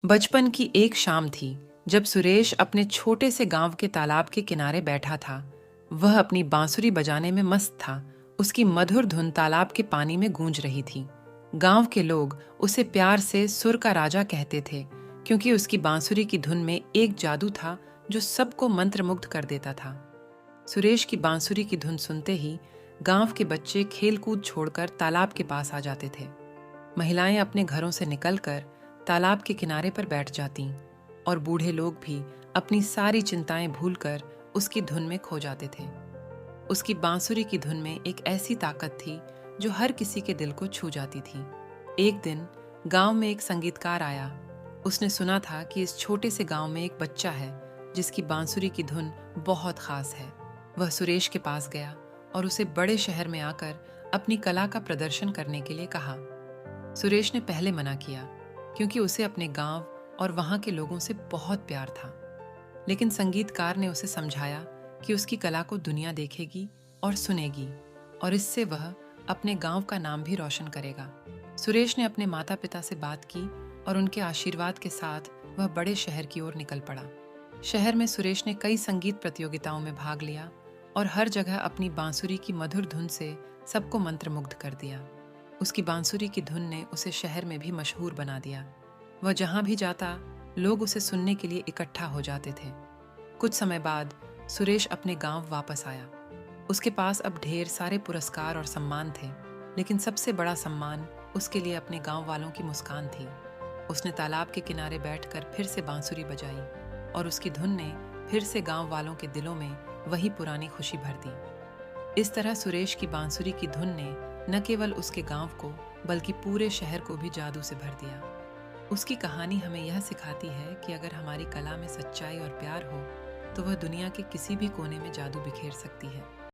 बचपन की एक शाम थी जब सुरेश अपने छोटे से गांव के तालाब के किनारे बैठा था। वह अपनी बांसुरी बजाने में मस्त था। उसकी मधुर धुन तालाब के पानी में गूंज रही थी। गांव के लोग उसे प्यार से सुर का राजा कहते थे, क्योंकि उसकी बांसुरी की धुन में एक जादू था जो सबको मंत्रमुग्ध कर देता था। सुरेश की बांसुरी की धुन सुनते ही गांव के बच्चे खेलकूद छोड़कर तालाब के पास आ जाते थे। महिलाएं अपने घरों से निकलकर तालाब के किनारे पर बैठ जातीं और बूढ़े लोग भी अपनी सारी चिंताएं भूलकर उसकी धुन में खो जाते थे। उसकी बांसुरी की धुन में एक ऐसी ताकत थी जो हर किसी के दिल को छू जाती थी। एक दिन गांव में एक संगीतकार आया। उसने सुना था कि इस छोटे से गांव में एक बच्चा है जिसकी बांसुरी की धुन बहुत खास है। वह सुरेश के पास गया और उसे बड़े शहर में आकर अपनी कला का प्रदर्शन करने के लिए कहा। सुरेश ने पहले मना किया, क्योंकि उसे अपने गांव और वहां के लोगों से बहुत प्यार था। लेकिन संगीतकार ने उसे समझाया कि उसकी कला को दुनिया देखेगी और सुनेगी, और इससे वह अपने गांव का नाम भी रोशन करेगा। सुरेश ने अपने माता पिता से बात की और उनके आशीर्वाद के साथ वह बड़े शहर की ओर निकल पड़ा। शहर में सुरेश ने कई संगीत प्रतियोगिताओं में भाग लिया और हर जगह अपनी बांसुरी की मधुर धुन से सबको मंत्रमुग्ध कर दिया। उसकी बांसुरी की धुन ने उसे शहर में भी मशहूर बना दिया। वह जहां भी जाता, लोग उसे सुनने के लिए इकट्ठा हो जाते थे। कुछ समय बाद सुरेश अपने गांव वापस आया। उसके पास अब ढेर सारे पुरस्कार और सम्मान थे, लेकिन सबसे बड़ा सम्मान उसके लिए अपने गांव वालों की मुस्कान थी। उसने तालाब के किनारे बैठकर फिर से बांसुरी बजाई और उसकी धुन ने फिर से गांव वालों के दिलों में वही पुरानी खुशी भर दी। इस तरह सुरेश की बांसुरी की धुन ने न केवल उसके गांव को बल्कि पूरे शहर को भी जादू से भर दिया। उसकी कहानी हमें यह सिखाती है कि अगर हमारी कला में सच्चाई और प्यार हो तो वह दुनिया के किसी भी कोने में जादू बिखेर सकती है।